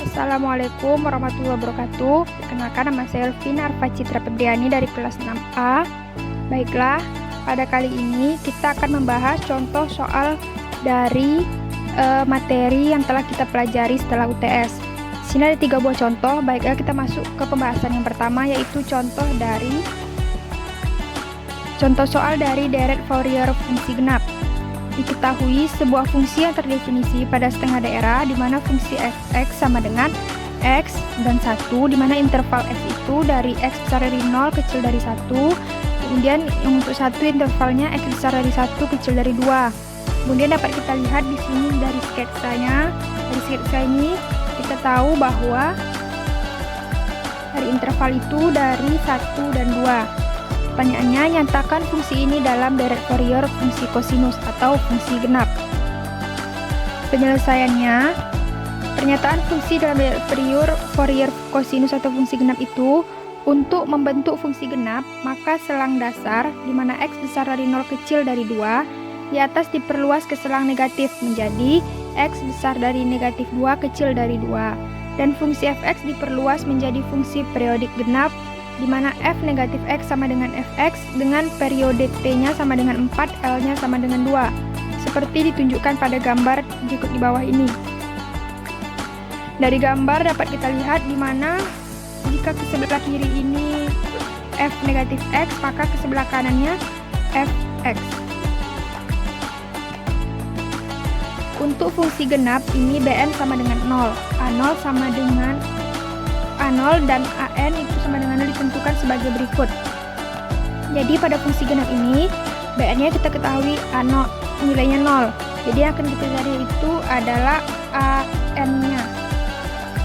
Assalamualaikum warahmatullahi wabarakatuh. Perkenalkan, nama saya Elvina Arfa Citra Febriani dari kelas 6A. Baiklah, pada kali ini kita akan membahas contoh soal dari materi yang telah kita pelajari setelah UTS. Di sini ada 3 buah contoh. Baiklah, kita masuk ke pembahasan yang pertama, yaitu contoh soal dari deret Fourier fungsi genap. Diketahui sebuah fungsi yang terdefinisi pada setengah daerah di mana fungsi f(x) sama dengan x dan 1, di mana interval x itu dari x besar dari 0 kecil dari 1. Kemudian yang untuk 1 intervalnya x besar dari 1 kecil dari 2. Kemudian dapat kita lihat di sini dari sketsanya. Dari sketsa ini kita tahu bahwa dari interval itu dari 1 dan 2. Pertanyaannya, nyatakan fungsi ini dalam deret Fourier fungsi kosinus atau fungsi genap. Penyelesaiannya, pernyataan fungsi dalam deret Fourier kosinus atau fungsi genap itu, untuk membentuk fungsi genap, maka selang dasar di mana x besar dari 0 kecil dari 2, di atas diperluas ke selang negatif menjadi x besar dari negatif 2 kecil dari 2, dan fungsi fx diperluas menjadi fungsi periodik genap, di mana f negatif x sama dengan fx dengan periode t-nya sama dengan 4, L-nya sama dengan 2. Seperti ditunjukkan pada gambar berikut di bawah ini. Dari gambar dapat kita lihat di mana jika ke sebelah kiri ini f negatif x, maka ke sebelah kanannya fx. Untuk fungsi genap ini Bn sama dengan 0, A0 sama dengan A0 dan An itu sama dengan 0 ditentukan sebagai berikut. Jadi pada fungsi genap ini Bn-nya kita ketahui A0 nilainya 0. Jadi yang akan kita cari itu adalah An-nya.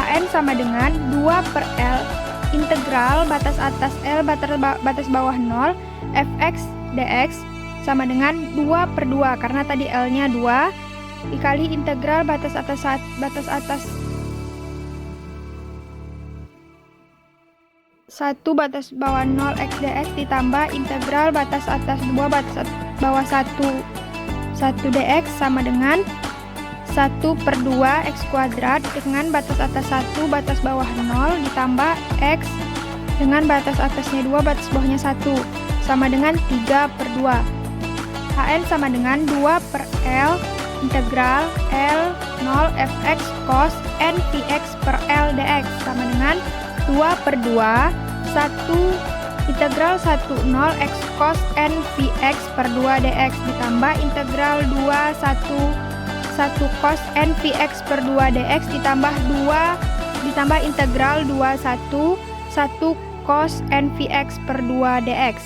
An sama dengan 2 per L integral batas atas L batas bawah 0 fx dx sama dengan 2 per 2 karena tadi L-nya 2 dikali integral batas atas 1 batas bawah 0 x dx ditambah integral batas atas 2 batas bawah 1 dx sama dengan 1 per 2 x kuadrat dengan batas atas 1 batas bawah 0 ditambah x dengan batas atasnya 2 batas bawahnya 1 sama dengan 3 per 2. Hn sama dengan 2 per L integral L 0 fx cos n vx per L dx sama dengan 2 per 2 1 integral 1 0 x cos n vx per 2 dx ditambah integral 2 1 cos n vx per 2 dx ditambah integral 2 1 cos n vx per 2 dx.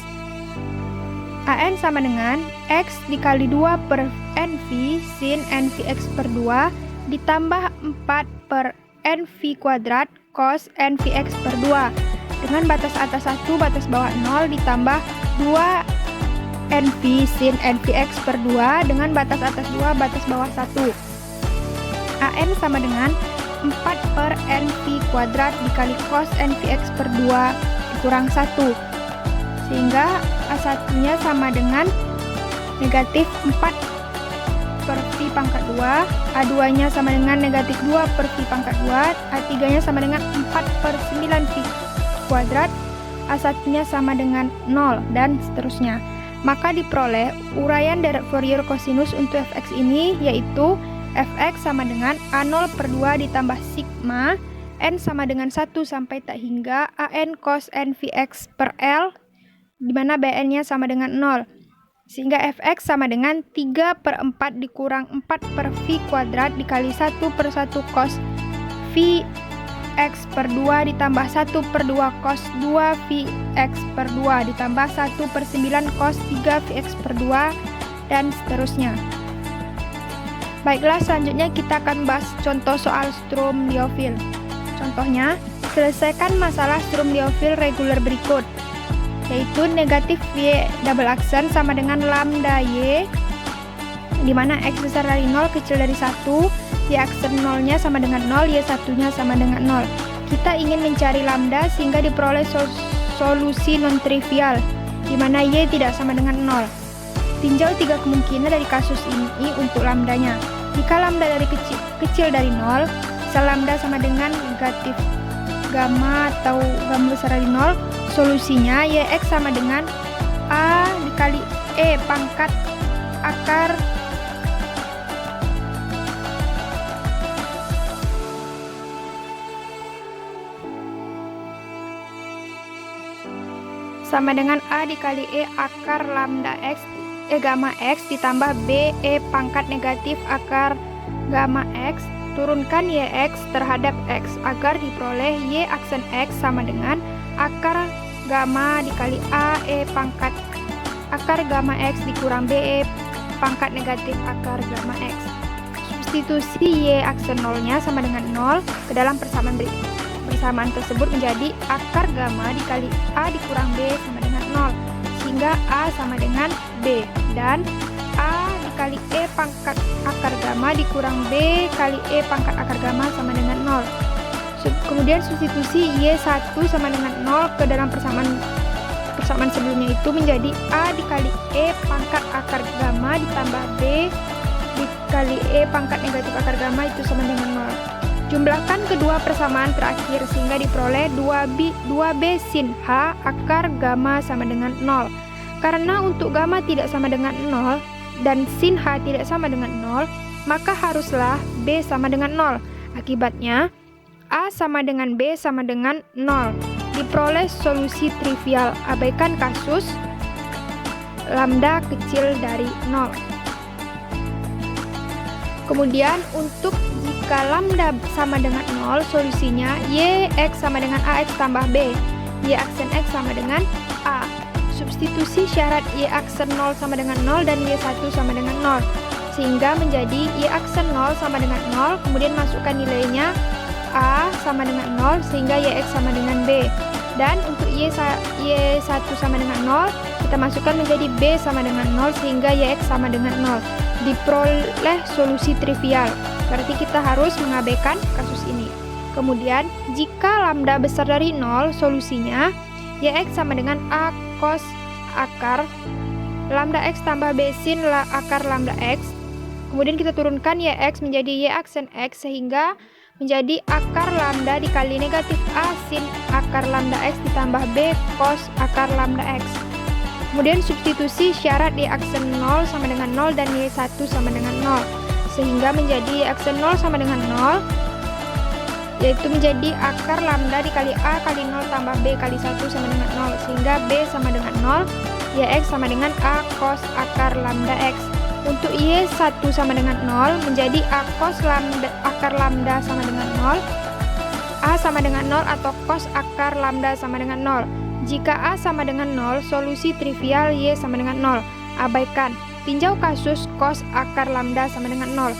An sama dengan x dikali 2 per nv sin n vx per 2 ditambah 4 per nv kuadrat cos n vx per 2 dengan batas atas 1 batas bawah 0 ditambah 2 nv sin nvx per 2 dengan batas atas 2 batas bawah 1. An sama dengan 4 per nv kuadrat dikali cos nvx per 2 dikurang 1 sehingga A1 nya sama dengan negatif 4 per V pangkat 2, A2 nya sama dengan negatif 2 per V pangkat 2, A3 nya sama dengan 4 per 9 V kuadrat, A1 nya sama dengan 0, dan seterusnya. Maka diperoleh uraian deret Fourier kosinus untuk fx ini, yaitu fx sama dengan A0 per 2 ditambah sigma n sama dengan 1 sampai tak hingga an cos n vx per L, di mana Bn nya sama dengan 0. Sehingga fx sama dengan 3 per 4 dikurang 4 per V kuadrat dikali 1 per 1 cos Vx per 2 ditambah 1 per 2 cos 2 Vx per 2 ditambah 1 per 9 cos 3 Vx per 2 dan seterusnya. Baiklah, selanjutnya kita akan bahas contoh soal Sturm-Liouville. Contohnya, selesaikan masalah Sturm-Liouville reguler berikut, yaitu negatif y double aksen sama dengan lambda y, di mana x besar dari 0 kecil dari 1, y aksen 0 nya sama dengan 0, y 1 nya sama dengan 0. Kita ingin mencari lambda sehingga diperoleh solusi non-trivial, di mana y tidak sama dengan 0. Tinjau 3 kemungkinan dari kasus ini untuk lambdanya. Jika lambda dari kecil dari 0, Misal lambda sama dengan negatif gamma atau gamma besar dari 0, solusinya YX sama dengan A dikali E pangkat akar sama dengan A dikali E akar lambda X gamma X ditambah B E pangkat negatif akar gamma X, turunkan YX terhadap X agar diperoleh Y aksen X sama dengan akar gamma dikali A E pangkat akar gamma X dikurang B E pangkat negatif akar gamma X. Substitusi Y aksen 0-nya sama dengan 0 ke dalam persamaan tersebut menjadi akar gamma dikali A dikurang B sama dengan 0, sehingga A sama dengan B, dan A dikali E pangkat akar gamma dikurang B kali E pangkat akar gamma sama dengan 0. Kemudian substitusi Y1 sama dengan 0 ke dalam persamaan sebelumnya itu menjadi A dikali E pangkat akar gamma ditambah B dikali E pangkat negatif akar gamma itu sama dengan 0. Jumlahkan kedua persamaan terakhir sehingga diperoleh 2B sin H akar gamma sama dengan 0. Karena untuk gamma tidak sama dengan 0 dan sin H tidak sama dengan 0, maka haruslah B sama dengan 0. Akibatnya, A sama dengan B sama dengan 0. Diperoleh solusi trivial. Abaikan kasus lambda kecil dari 0. Kemudian untuk jika lambda sama dengan 0, solusinya YX sama dengan AX tambah B. Y aksen X sama dengan A. Substitusi syarat Y aksen 0 sama dengan 0 dan Y1 sama dengan 0. Sehingga menjadi Y aksen 0 sama dengan 0, kemudian masukkan nilainya A sama dengan 0 sehingga YX sama dengan B. Dan untuk Y1 sama dengan 0, kita masukkan menjadi B sama dengan 0 sehingga YX sama dengan 0. Diperoleh solusi trivial. Berarti kita harus mengabaikan kasus ini. Kemudian, jika lambda besar dari 0, solusinya YX sama dengan A cos akar lambda X tambah B sin akar lambda X. Kemudian kita turunkan YX menjadi Y aksen X sehingga menjadi akar lambda dikali negatif A sin akar lambda X ditambah B cos akar lambda X. Kemudian substitusi syarat Y aksen 0 sama dengan 0 dan Y1 sama dengan 0. Sehingga menjadi Y aksen 0 sama dengan 0, yaitu menjadi akar lambda dikali A kali 0 tambah B kali 1 sama dengan 0. Sehingga B sama dengan 0, YX sama dengan A cos akar lambda X. Untuk Y1 sama dengan 0 menjadi A cos akar lambda sama dengan 0, A sama dengan 0 atau cos akar lambda sama dengan 0. Jika A sama dengan 0, solusi trivial Y sama dengan 0. Abaikan. Tinjau kasus cos akar lambda sama dengan 0.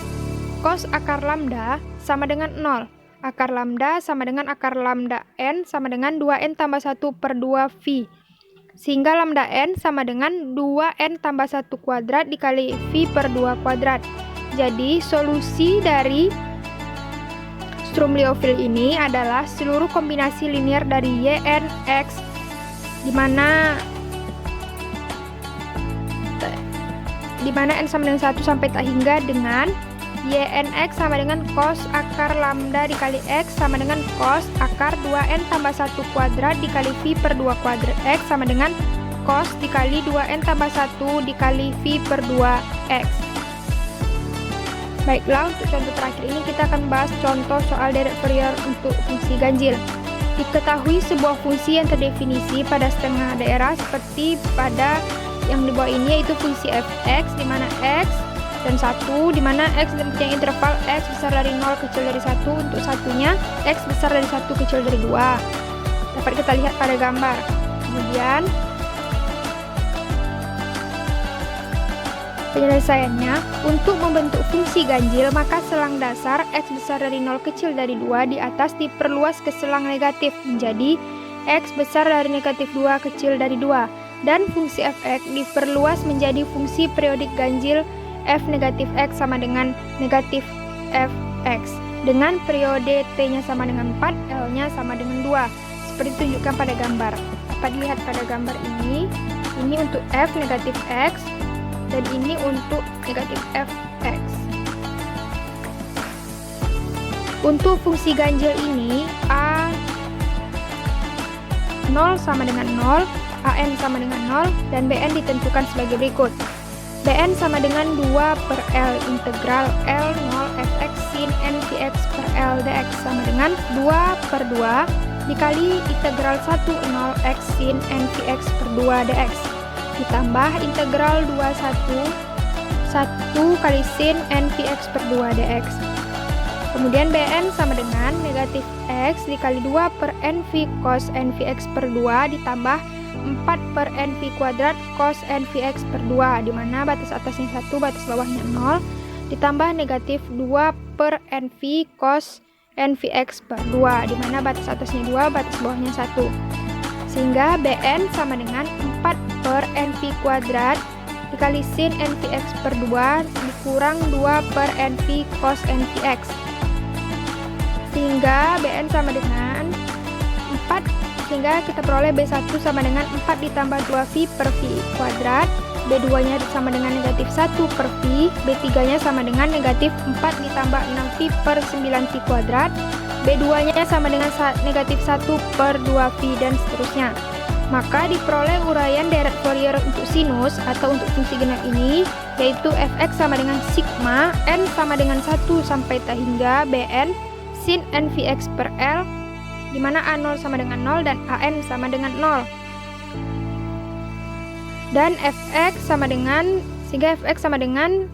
Cos akar lambda sama dengan 0. Akar lambda sama dengan akar lambda N sama dengan 2N tambah 1 per 2 V. Sehingga lambda N sama dengan 2N tambah 1 kuadrat dikali V per 2 kuadrat. Jadi solusi dari Sturm-Liouville ini adalah seluruh kombinasi linear dari Y, N, X, di mana N sama dengan 1 sampai tak hingga dengan YNX sama dengan cos akar lambda dikali X sama dengan cos akar 2N tambah 1 kuadrat dikali V per 2 kuadrat X sama dengan cos dikali 2N tambah 1 dikali V per 2X. Baiklah, untuk contoh terakhir ini kita akan bahas contoh soal deret Fourier untuk fungsi ganjil. Diketahui sebuah fungsi yang terdefinisi pada setengah daerah seperti pada yang di bawah ini, yaitu fungsi fx di mana x dan 1, di mana x mempunyai interval x besar dari 0 kecil dari 1, untuk satunya x besar dari 1 kecil dari 2. Dapat kita lihat pada gambar. Kemudian penyelesaiannya, untuk membentuk fungsi ganjil maka selang dasar x besar dari 0 kecil dari 2 di atas diperluas ke selang negatif menjadi x besar dari negatif 2 kecil dari 2, dan fungsi fx diperluas menjadi fungsi periodik ganjil f negatif x sama dengan negatif fx dengan periode t-nya sama dengan 4, l-nya sama dengan 2 seperti ditunjukkan pada gambar. Dapat dilihat pada gambar ini untuk f negatif x dan ini untuk negatif fx. Untuk fungsi ganjil ini, A 0 sama dengan 0, AN sama dengan 0, dan BN ditentukan sebagai berikut. BN sama dengan 2/L integral L0 fx sin NVx per L dx sama dengan 2/2 dikali integral 10 x sin NVx per 2 dx ditambah integral 1 kali sin NVx per 2 dx. Kemudian BN sama dengan negatif X dikali 2/NV cos NVx per 2 ditambah 4/NV kuadrat cos NVx per 2, di mana batas atasnya 1, batas bawahnya 0, ditambah negatif 2/NV cos NVx per 2, di mana batas atasnya 2, batas bawahnya 1. Sehingga BN sama dengan 4/NV kuadrat dikali sin NVx per 2 dikurang 2/NV cos NVx. Sehingga BN sama dengan 4, sehingga kita peroleh B1 sama dengan 4 ditambah 2V per V kuadrat, B2 nya sama dengan negatif 1 per V, B3 nya sama dengan negatif 4 ditambah 6V per 9V kuadrat, B2 nya sama dengan negatif 1 per 2V, dan seterusnya. Maka diperoleh uraian deret Fourier untuk sinus atau untuk fungsi genap ini, yaitu fx sama dengan sigma, n sama dengan 1 sampai tak hingga Bn sin NVx per L, di mana A0 sama dengan 0 dan AN sama dengan 0. Dan fx sama dengan, sehingga fx sama dengan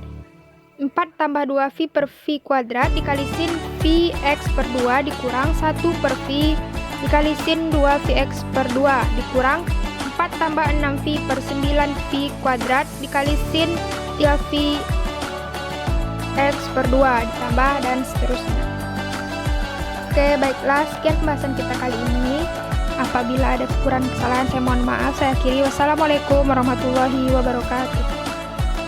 4 tambah 2V per V kuadrat dikali sin Vx per 2 dikurang 1 per V dikali sin 2Vx per 2 dikurang 4 tambah 6V per 9V kuadrat dikali sin 3Vx per 2 ditambah dan seterusnya. Oke, baiklah, sekian pembahasan kita kali ini. Apabila ada kekurangan kesalahan, saya mohon maaf. Saya akhiri. Wassalamualaikum warahmatullahi wabarakatuh.